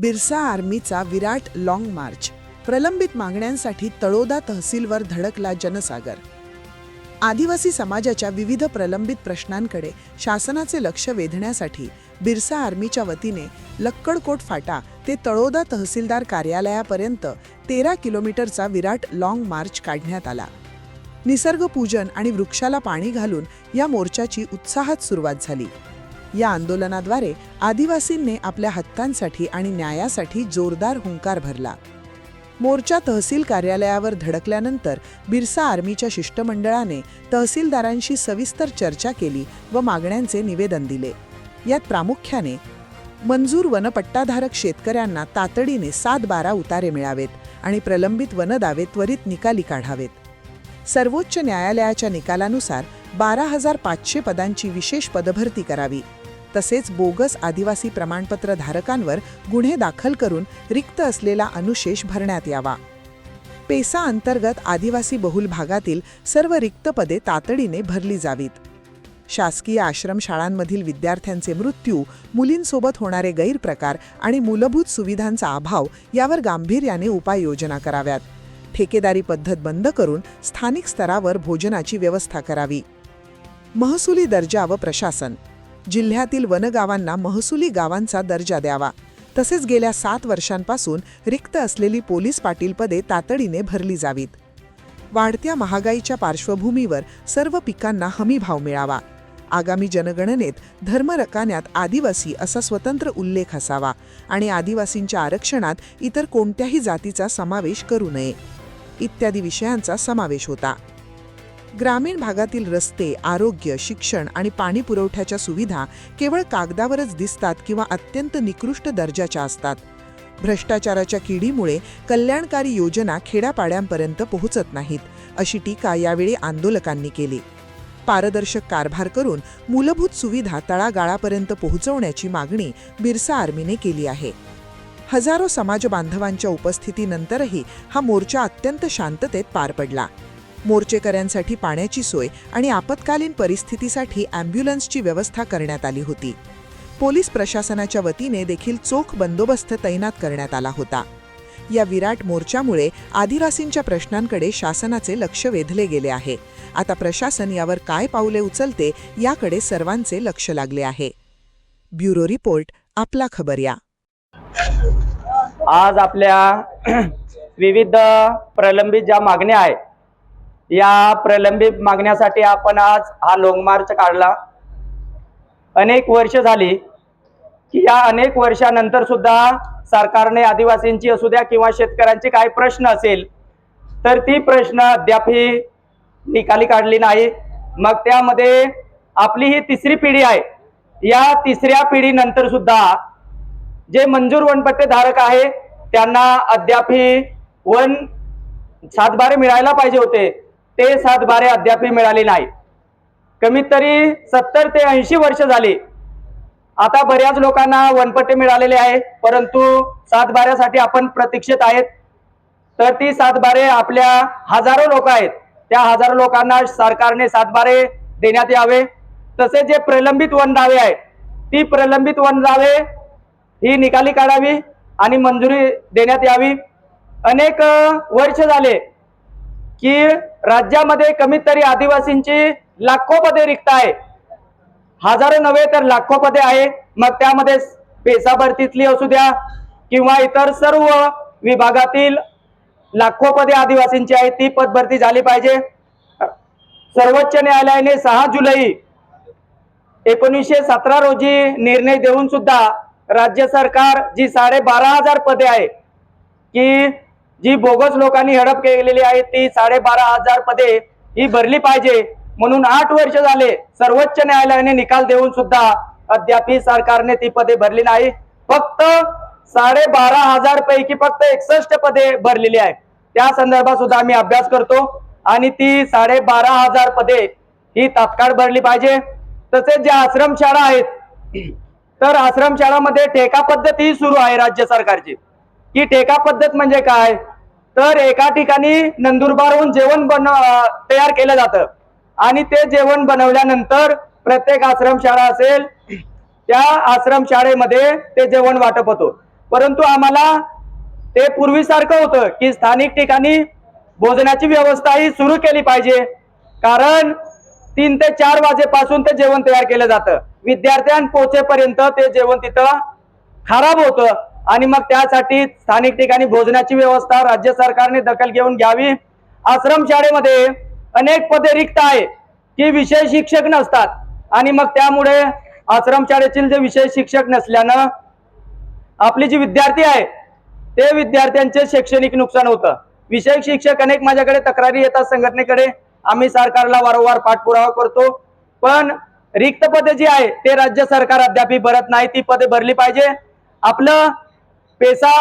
बिरसा आर्मीचा विराट long march. प्रलंबित मागण्यांसाठी तळोदा तहसीलवर धडकला जनसागर. आदिवासी समाजाच्या विविध प्रलंबित प्रश्नांकडे शासनाचे लक्ष वेधण्यासाठी बिरसा आर्मीच्या वतीने लक्कडकोट फाटा ते तळोदा तहसीलदार कार्यालयापर्यंत 13 किलोमीटरचा विराट लाँग मार्च काढण्यात आला. निसर्गपूजन आणि वृक्षाला पाणी घालून या मोर्चाची उत्साहात सुरुवात झाली. या आंदोलनाद्वारे आदिवासींनी आपल्या हक्कांसाठी आणि न्यायासाठी जोरदार हुंकार भरला. मोर्चा तहसील कार्यालयावर धडकल्यानंतर बिरसा आर्मीच्या शिष्टमंडळाने तहसीलदारांशी सविस्तर चर्चा केली व मागण्यांचे निवेदन दिले. यात प्रामुख्याने मंजूर वनपट्टाधारक शेतकऱ्यांना तातडीने 7/12 उतारे मिळावेत आणि प्रलंबित वनदावे त्वरित निकाली काढावेत. सर्वोच्च न्यायालयाच्या निकालानुसार 12,500 पदांची विशेष पदभरती करावी. तसेच बोगस आदिवासी प्रमाणपत्र धारकांवर गुन्हे दाखल करून रिक्त असलेला अनुशेष भरण्यात यावा. पेसा अंतर्गत आदिवासी बहुल भागातील सर्व रिक्त पदे तातडीने भरली जावीत. शासकीय आश्रमशाळांमधील विद्यार्थ्यांचे मृत्यू, मुलींसोबत होणारे गैरप्रकार आणि मूलभूत सुविधांचा अभाव यावर गांभीर्याने उपाययोजना कराव्यात. ठेकेदारी पद्धत बंद करून स्थानिक स्तरावर भोजनाची व्यवस्था करावी. महसुली दर्जा व प्रशासन. जिल्ह्यातील वनगावांना महसुली गावांचा दर्जा द्यावा. तसेच गेल्या 7 वर्षांपासून रिक्त असलेली पोलीस पाटील पदे तातडीने भरली जावीत. वाढत्या महागाईच्या पार्श्वभूमीवर सर्व पिकांना हमी भाव मिळावा. आगामी जनगणनेत धर्मरकान्यात आदिवासी असा स्वतंत्र उल्लेख असावा आणि आदिवासींच्या आरक्षणात इतर कोणत्याही जातीचा समावेश करू नये इत्यादी विषयांचा समावेश होता. ग्रामीण भागातील रस्ते, आरोग्य, शिक्षण आणि पाणी पुरवठ्याच्या सुविधा केवळ कागदावरच दिसतात किंवा अत्यंत निकृष्ट दर्जाच्या असतात. भ्रष्टाचाराच्या किडीमुळे कल्याणकारी योजना खेड्यापाड्यांपर्यंत पोहोचत नाहीत, अशी टीका यावेळी आंदोलकांनी केली. पारदर्शक कारभार करून मूलभूत सुविधा तळागाळापर्यंत पोहोचवण्याची मागणी बिरसा आर्मीने केली आहे. हजारो समाज बांधवांच्या उपस्थितीनंतरही हा मोर्चा अत्यंत शांततेत पार पडला. मोर्चेकऱ्यांसाठी पाण्याची सोय आणि आपत्कालीन परिस्थितीसाठी ॲम्ब्युलन्सची व्यवस्था करण्यात आली होती. पोलीस प्रशासनाच्या वतीने देखील चोख बंदोबस्त तैनात करण्यात आला होता. या विराट मोर्चामुळे आदिवासींच्या प्रश्नांकडे शासनाचे लक्ष वेधले गेले आहे. आता प्रशासन यावर काय पावले उचलते याकडे सर्वांचे लक्ष लागले आहे. ब्युरो रिपोर्ट, आपला खबऱ्या. आज आपल्या विविध प्रलंबित ज्या मागण्या आहेत, या प्रलंबित मागण्यासाठी आपण आज हा लाँग मार्च काढला. अनेक वर्ष झाली की या अनेक वर्षानंतर सुद्धा सरकारने आदिवासींची असू द्या किंवा शेतकऱ्यांचे काही प्रश्न असेल तर ती प्रश्न अद्यापही निकाली काढली नाही. मग त्यामध्ये आपली ही 3री पिढी आहे. या 3ऱ्या पिढीनंतर सुद्धा जे मंजूर वनपट्टे धारक आहे त्यांना अद्यापही 7/12 मिळायला पाहिजे होते, ते 7/12 अद्यापही मिळाले नाही. कमीत तरी 70 ते 80 वर्ष झाली. आता बऱ्याच लोकांना वनपट्टे मिळालेले आहे, परंतु 7/12 साठी आपण प्रतीक्षेत आहेत. तर ती 7/12 आपल्या हजारो लोक आहेत, त्या हजारो लोकांना सरकारने 7/12 देण्यात यावे. तसेच जे प्रलंबित वनदावे आहेत, ती प्रलंबित वनदावे ही निकाली काढावी आणि मंजुरी देण्यात यावी. अनेक वर्ष झाले की राज्यामध्ये कमीत तरी आदिवासींची लाखो पदे रिक्त आहे. हजारो नव्हे तर लाखो पदे आहे. मग त्यामध्ये पेसा भरतीतली असू द्या किंवा इतर सर्व विभागातील लाखो पदे आदिवासींची आहेत, ती पदभरती झाली पाहिजे. सर्वोच्च न्यायालयाने 6 जुलै 1917 रोजी निर्णय देऊन सुद्धा राज्य सरकार जी 12,500 पदे आहे की जी बोगस लोकांनी हडप केलेली आहे, ती 12,500 पदे ही भरली पाहिजे म्हणून 8 वर्ष झाले सर्वोच्च न्यायालयाने निकाल देऊन सुद्धा अद्याप सरकारने ती पदे भरली नाही. फक्त 12,500 पैकी फक्त 61 पदे भरलेली आहेत. त्या संदर्भात सुद्धा आम्ही अभ्यास करतो आणि ती 12,500 पदे ही तात्काळ भरली पाहिजे. तसेच ज्या आश्रमशाळा आहेत, तर आश्रमशाळामध्ये ठेका पद्धत ही सुरू आहे राज्य सरकारची. की ठेका पद्धत म्हणजे काय, तर एका ठिकाणी नंदुरबारहून जेवण तयार केलं जातं आणि ते जेवण बनवल्यानंतर प्रत्येक आश्रमशाळा असेल त्या आश्रमशाळेमध्ये ते जेवण वाटप होतो परंतु आम्हाला ते पूर्वीसारखं होतं की स्थानिक ठिकाणी भोजनाची व्यवस्था ही सुरू केली पाहिजे, कारण 3 ते 4 वाजेपासून ते जेवण तयार केलं जातं. विद्यार्थ्यां पोहोचेपर्यंत ते जेवण तिथं खराब होतं आणि मग त्यासाठी स्थानिक ठिकाणी भोजनाची व्यवस्था राज्य सरकारने दखल घेऊन घ्यावी. आश्रमशाळेमध्ये अनेक पदे रिक्त आहे की विषय शिक्षक नसतात आणि मग त्यामुळे आश्रमशाळेतील जे विषय शिक्षक नसल्यानं आपली जी विद्यार्थी आहे ते विद्यार्थ्यांचे शैक्षणिक नुकसान होतं. विषय शिक्षक अनेक माझ्याकडे तक्रारी येतात संघटनेकडे, आम्ही सरकारला वारंवार पाठपुरावा करतो, पण रिक्त पदे जी आहे ते राज्य सरकार अद्याप भरत नाही. ती पदे भरली पाहिजे. आपलं पेसा